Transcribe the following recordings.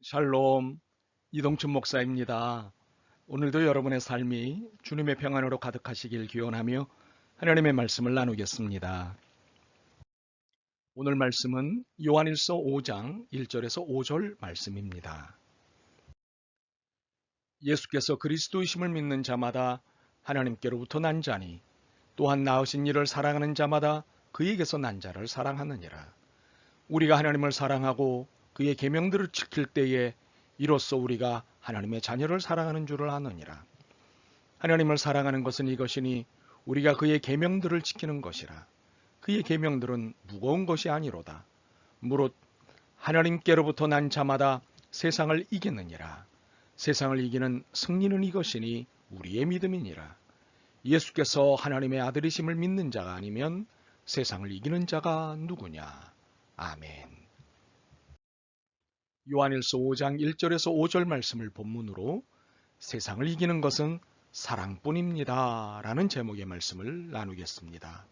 샬롬, 이동춘 목사입니다. 오늘도 여러분의 삶이 주님의 평안으로 가득하시길 기원하며 하나님의 말씀을 나누겠습니다. 오늘 말씀은 요한일서 5장 1절에서 5절 말씀입니다. 예수께서 그리스도이심을 믿는 자마다 하나님께로부터 난 자니 또한 나으신 이를 사랑하는 자마다 그에게서 난 자를 사랑하느니라. 우리가 하나님을 사랑하고 그의 계명들을 지킬 때에 이로써 우리가 하나님의 자녀를 사랑하는 줄을 아느니라. 하나님을 사랑하는 것은 이것이니 우리가 그의 계명들을 지키는 것이라. 그의 계명들은 무거운 것이 아니로다. 무릇 하나님께로부터 난 자마다 세상을 이기느니라. 세상을 이기는 승리는 이것이니 우리의 믿음이니라. 예수께서 하나님의 아들이심을 믿는 자가 아니면 세상을 이기는 자가 누구냐. 아멘. 요한일서 5장 1절에서 5절 말씀을 본문으로 세상을 이기는 것은 사랑뿐입니다. 라는 제목의 말씀을 나누겠습니다.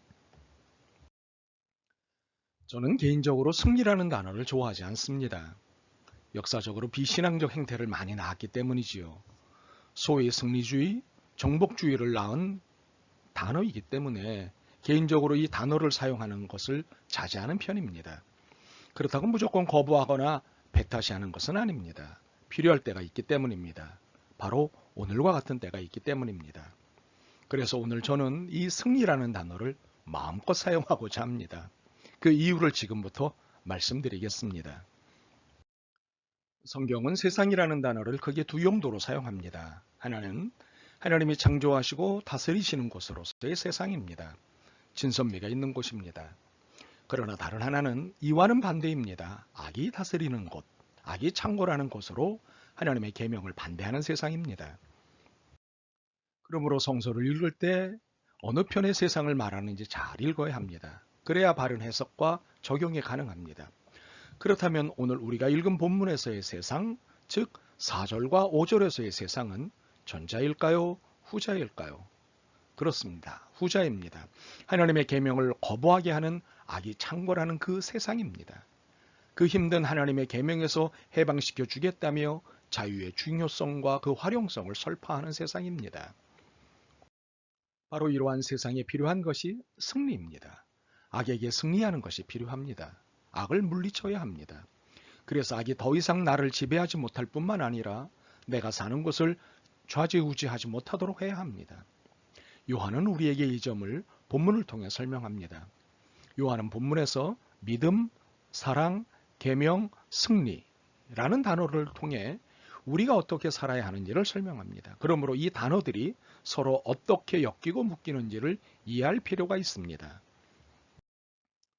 저는 개인적으로 승리라는 단어를 좋아하지 않습니다. 역사적으로 비신앙적 행태를 많이 낳았기 때문이지요. 소위 승리주의, 정복주의를 낳은 단어이기 때문에 개인적으로 이 단어를 사용하는 것을 자제하는 편입니다. 그렇다고 무조건 거부하거나 배타시하는 것은 아닙니다. 필요할 때가 있기 때문입니다. 바로 오늘과 같은 때가 있기 때문입니다. 그래서 오늘 저는 이 승리라는 단어를 마음껏 사용하고자 합니다. 그 이유를 지금부터 말씀드리겠습니다. 성경은 세상이라는 단어를 크게 두 용도로 사용합니다. 하나는 하나님이 창조하시고 다스리시는 곳으로서의 세상입니다. 진선미가 있는 곳입니다. 그러나 다른 하나는 이와는 반대입니다. 악이 다스리는 곳, 악이 창궐하는 곳으로 하나님의 계명을 반대하는 세상입니다. 그러므로 성서를 읽을 때 어느 편의 세상을 말하는지 잘 읽어야 합니다. 그래야 바른 해석과 적용이 가능합니다. 그렇다면 오늘 우리가 읽은 본문에서의 세상, 즉 4절과 5절에서의 세상은 전자일까요? 후자일까요? 그렇습니다. 후자입니다. 하나님의 계명을 거부하게 하는 악이 창궐하는 그 세상입니다. 그 힘든 하나님의 계명에서 해방시켜 주겠다며 자유의 중요성과 그 활용성을 설파하는 세상입니다. 바로 이러한 세상에 필요한 것이 승리입니다. 악에게 승리하는 것이 필요합니다. 악을 물리쳐야 합니다. 그래서 악이 더 이상 나를 지배하지 못할 뿐만 아니라 내가 사는 곳을 좌지우지하지 못하도록 해야 합니다. 요한은 우리에게 이 점을 본문을 통해 설명합니다. 요한은 본문에서 믿음, 사랑, 계명, 승리라는 단어를 통해 우리가 어떻게 살아야 하는지를 설명합니다. 그러므로 이 단어들이 서로 어떻게 엮이고 묶이는지를 이해할 필요가 있습니다.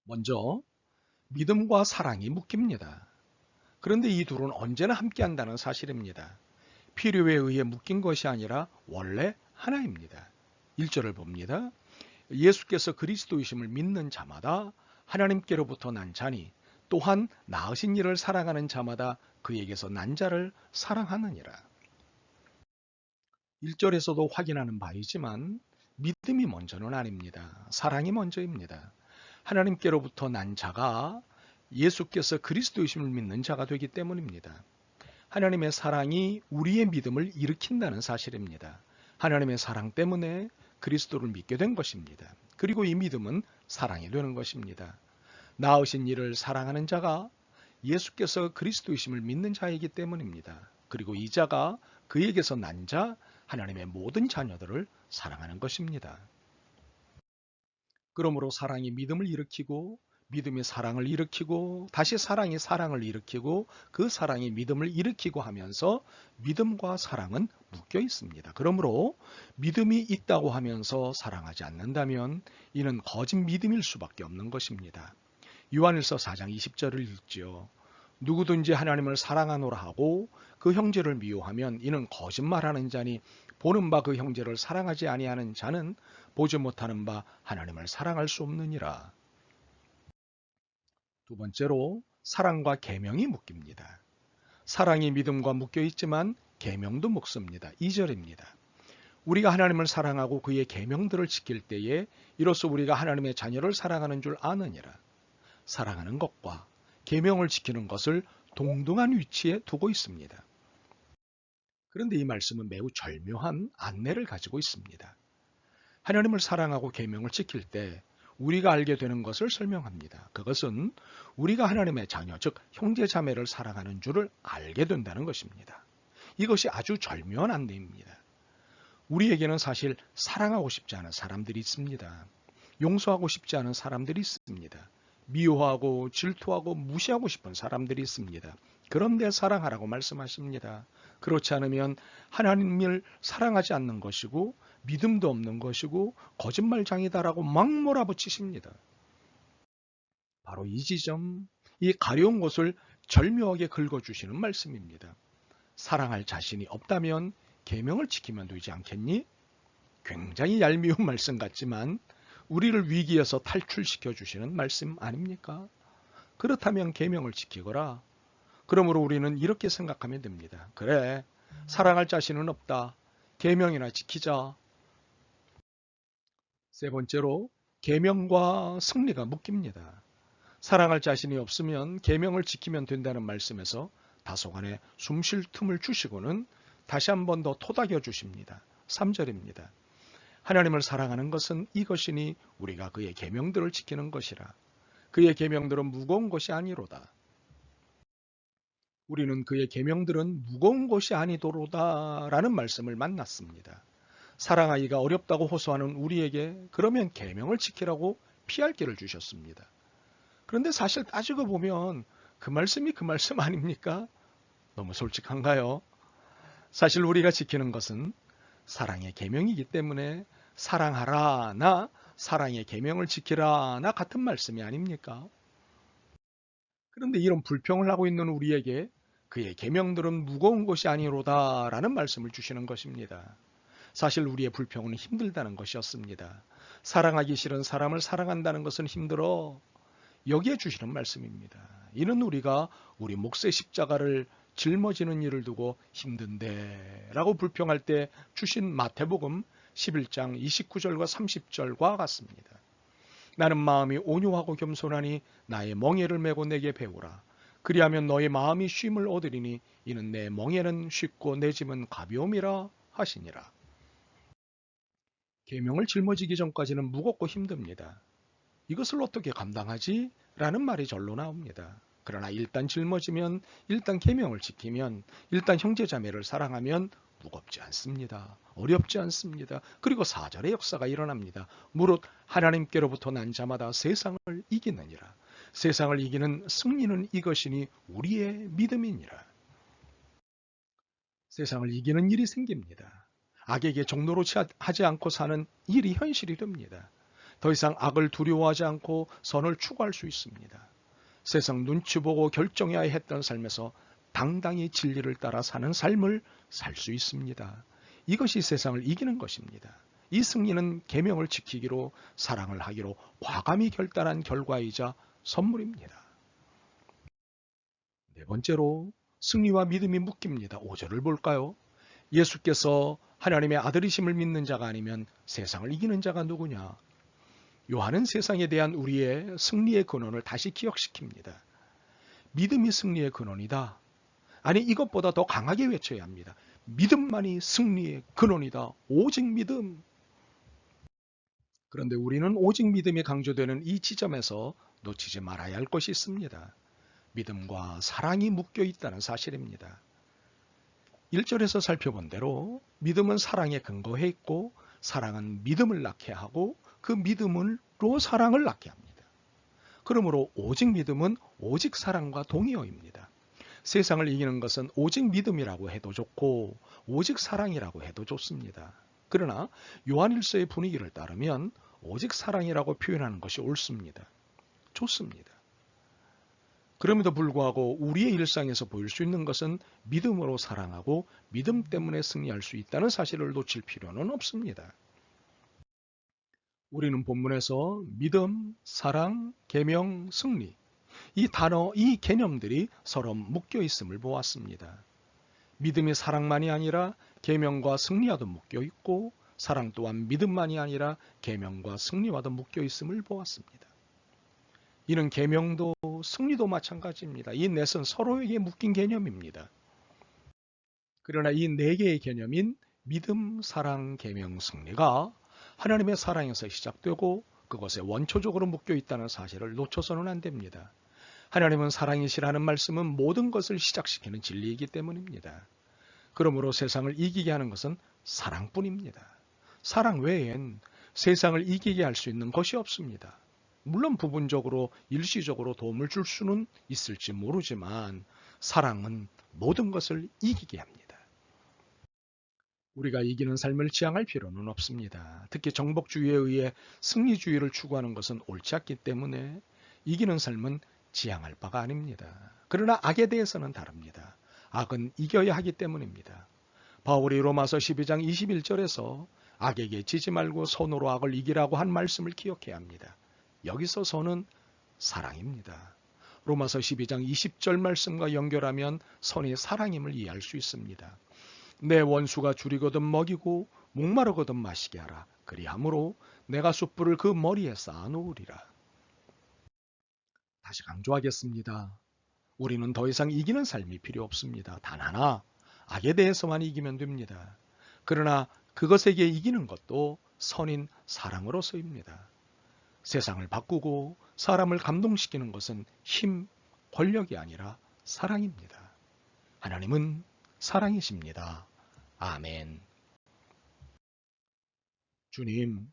먼저 믿음과 사랑이 묶입니다. 그런데 이 둘은 언제나 함께한다는 사실입니다. 필요에 의해 묶인 것이 아니라 원래 하나입니다. 1절을 봅니다. 예수께서 그리스도이심을 믿는 자마다 하나님께로부터 난 자니 또한 나으신 이를 사랑하는 자마다 그에게서 난 자를 사랑하느니라. 1절에서도 확인하는 바이지만 믿음이 먼저는 아닙니다. 사랑이 먼저입니다. 하나님께로부터 난 자가 예수께서 그리스도이심을 믿는 자가 되기 때문입니다. 하나님의 사랑이 우리의 믿음을 일으킨다는 사실입니다. 하나님의 사랑 때문에 그리스도를 믿게 된 것입니다. 그리고 이 믿음은 사랑이 되는 것입니다. 나으신 이를 사랑하는 자가 예수께서 그리스도이심을 믿는 자이기 때문입니다. 그리고 이 자가 그에게서 난 자, 하나님의 모든 자녀들을 사랑하는 것입니다. 그러므로 사랑이 믿음을 일으키고 믿음이 사랑을 일으키고 다시 사랑이 사랑을 일으키고 그 사랑이 믿음을 일으키고 하면서 믿음과 사랑은 묶여 있습니다. 그러므로 믿음이 있다고 하면서 사랑하지 않는다면 이는 거짓 믿음일 수밖에 없는 것입니다. 요한일서 4장 20절을 읽지요. 누구든지 하나님을 사랑하노라 하고 그 형제를 미워하면 이는 거짓말하는 자니 보는 바 그 형제를 사랑하지 아니하는 자는 보지 못하는 바 하나님을 사랑할 수 없느니라. 두 번째로 사랑과 계명이 묶입니다. 사랑이 믿음과 묶여 있지만 계명도 묶습니다. 2절입니다. 우리가 하나님을 사랑하고 그의 계명들을 지킬 때에 이로써 우리가 하나님의 자녀를 사랑하는 줄 아느니라. 사랑하는 것과 계명을 지키는 것을 동등한 위치에 두고 있습니다. 그런데 이 말씀은 매우 절묘한 안내를 가지고 있습니다. 하나님을 사랑하고 계명을 지킬 때 우리가 알게 되는 것을 설명합니다. 그것은 우리가 하나님의 자녀, 즉 형제 자매를 사랑하는 줄을 알게 된다는 것입니다. 이것이 아주 절묘한 안내입니다. 우리에게는 사실 사랑하고 싶지 않은 사람들이 있습니다. 용서하고 싶지 않은 사람들이 있습니다. 미워하고 질투하고 무시하고 싶은 사람들이 있습니다. 그런데 사랑하라고 말씀하십니다. 그렇지 않으면 하나님을 사랑하지 않는 것이고 믿음도 없는 것이고 거짓말장이다라고 막 몰아붙이십니다. 바로 이 지점, 이 가려운 곳을 절묘하게 긁어주시는 말씀입니다. 사랑할 자신이 없다면 계명을 지키면 되지 않겠니? 굉장히 얄미운 말씀 같지만 우리를 위기에서 탈출시켜 주시는 말씀 아닙니까? 그렇다면 계명을 지키거라. 그러므로 우리는 이렇게 생각하면 됩니다. 그래, 사랑할 자신은 없다. 계명이나 지키자. 세 번째로 계명과 승리가 묶입니다. 사랑할 자신이 없으면 계명을 지키면 된다는 말씀에서 다소간의 숨쉴 틈을 주시고는 다시 한 번 더 토닥여 주십니다. 3절입니다. 하나님을 사랑하는 것은 이것이니 우리가 그의 계명들을 지키는 것이라. 그의 계명들은 무거운 것이 아니로다. 우리는 그의 계명들은 무거운 것이 아니도로다라는 말씀을 만났습니다. 사랑하기가 어렵다고 호소하는 우리에게 그러면 계명을 지키라고 피할 길을 주셨습니다. 그런데 사실 따지고 보면 그 말씀이 그 말씀 아닙니까? 너무 솔직한가요? 사실 우리가 지키는 것은 사랑의 계명이기 때문에 사랑하라 나 사랑의 계명을 지키라 나 같은 말씀이 아닙니까? 그런데 이런 불평을 하고 있는 우리에게 그의 계명들은 무거운 것이 아니로다라는 말씀을 주시는 것입니다. 사실 우리의 불평은 힘들다는 것이었습니다. 사랑하기 싫은 사람을 사랑한다는 것은 힘들어. 여기에 주시는 말씀입니다. 이는 우리가 우리 몫의 십자가를 짊어지는 일을 두고 힘든데 라고 불평할 때 주신 마태복음 11장 29절과 30절과 같습니다. 나는 마음이 온유하고 겸손하니 나의 멍에를 메고 내게 배우라. 그리하면 너의 마음이 쉼을 얻으리니 이는 내 멍에는 쉽고 내 짐은 가벼움이라 하시니라. 계명을 짊어지기 전까지는 무겁고 힘듭니다. 이것을 어떻게 감당하지? 라는 말이 절로 나옵니다. 그러나 일단 짊어지면, 일단 계명을 지키면, 일단 형제자매를 사랑하면 무겁지 않습니다. 어렵지 않습니다. 그리고 4절의 역사가 일어납니다. 무릇 하나님께로부터 난 자마다 세상을 이기느니라. 세상을 이기는 승리는 이것이니 우리의 믿음이니라. 세상을 이기는 일이 생깁니다. 악에게 종노릇 하지 않고 사는 일이 현실이 됩니다. 더 이상 악을 두려워하지 않고 선을 추구할 수 있습니다. 세상 눈치 보고 결정해야 했던 삶에서 당당히 진리를 따라 사는 삶을 살 수 있습니다. 이것이 세상을 이기는 것입니다. 이 승리는 계명을 지키기로 사랑을 하기로 과감히 결단한 결과이자 선물입니다. 네 번째로 승리와 믿음이 묶입니다. 5절을 볼까요? 예수께서 하나님의 아들이심을 믿는 자가 아니면 세상을 이기는 자가 누구냐? 요한은 세상에 대한 우리의 승리의 근원을 다시 기억시킵니다. 믿음이 승리의 근원이다. 아니 이것보다 더 강하게 외쳐야 합니다. 믿음만이 승리의 근원이다. 오직 믿음. 그런데 우리는 오직 믿음이 강조되는 이 지점에서 놓치지 말아야 할 것이 있습니다. 믿음과 사랑이 묶여 있다는 사실입니다. 1절에서 살펴본 대로 믿음은 사랑에 근거해 있고 사랑은 믿음을 낳게 하고 그 믿음으로 사랑을 낳게 합니다. 그러므로 오직 믿음은 오직 사랑과 동의어입니다. 세상을 이기는 것은 오직 믿음이라고 해도 좋고 오직 사랑이라고 해도 좋습니다. 그러나 요한일서의 분위기를 따르면 오직 사랑이라고 표현하는 것이 옳습니다. 좋습니다. 그럼에도 불구하고 우리의 일상에서 보일 수 있는 것은 믿음으로 사랑하고 믿음 때문에 승리할 수 있다는 사실을 놓칠 필요는 없습니다. 우리는 본문에서 믿음, 사랑, 계명, 승리 이 단어, 이 개념들이 서로 묶여 있음을 보았습니다. 믿음이 사랑만이 아니라 계명과 승리와도 묶여 있고 사랑 또한 믿음만이 아니라 계명과 승리와도 묶여 있음을 보았습니다. 이는 계명도 승리도 마찬가지입니다. 이 넷은 서로에게 묶인 개념입니다. 그러나 이 네 개의 개념인 믿음, 사랑, 계명, 승리가 하나님의 사랑에서 시작되고 그것에 원초적으로 묶여 있다는 사실을 놓쳐서는 안 됩니다. 하나님은 사랑이시라는 말씀은 모든 것을 시작시키는 진리이기 때문입니다. 그러므로 세상을 이기게 하는 것은 사랑뿐입니다. 사랑 외엔 세상을 이기게 할 수 있는 것이 없습니다. 물론 부분적으로 일시적으로 도움을 줄 수는 있을지 모르지만 사랑은 모든 것을 이기게 합니다. 우리가 이기는 삶을 지향할 필요는 없습니다. 특히 정복주의에 의해 승리주의를 추구하는 것은 옳지 않기 때문에 이기는 삶은 지향할 바가 아닙니다. 그러나 악에 대해서는 다릅니다. 악은 이겨야 하기 때문입니다. 바울이 로마서 12장 21절에서 악에게 지지 말고 선으로 악을 이기라고 한 말씀을 기억해야 합니다. 여기서 선은 사랑입니다. 로마서 12장 20절 말씀과 연결하면 선이 사랑임을 이해할 수 있습니다. 내 원수가 줄이거든 먹이고 목마르거든 마시게 하라. 그리함으로 내가 숯불을 그 머리에 쌓아놓으리라. 다시 강조하겠습니다. 우리는 더 이상 이기는 삶이 필요 없습니다. 단 하나, 악에 대해서만 이기면 됩니다. 그러나 그것에게 이기는 것도 선인 사랑으로서입니다. 세상을 바꾸고 사람을 감동시키는 것은 힘, 권력이 아니라 사랑입니다. 하나님은 사랑이십니다. 아멘. 주님,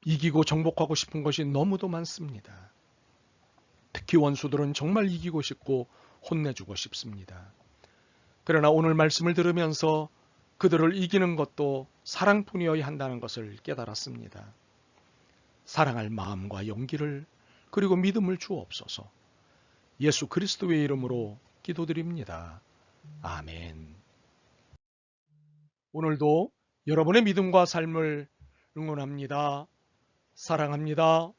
이기고 정복하고 싶은 것이 너무도 많습니다. 특히 원수들은 정말 이기고 싶고 혼내주고 싶습니다. 그러나 오늘 말씀을 들으면서 그들을 이기는 것도 사랑뿐이어야 한다는 것을 깨달았습니다. 사랑할 마음과 용기를 그리고 믿음을 주옵소서. 예수 그리스도의 이름으로 기도드립니다. 아멘. 오늘도 여러분의 믿음과 삶을 응원합니다. 사랑합니다.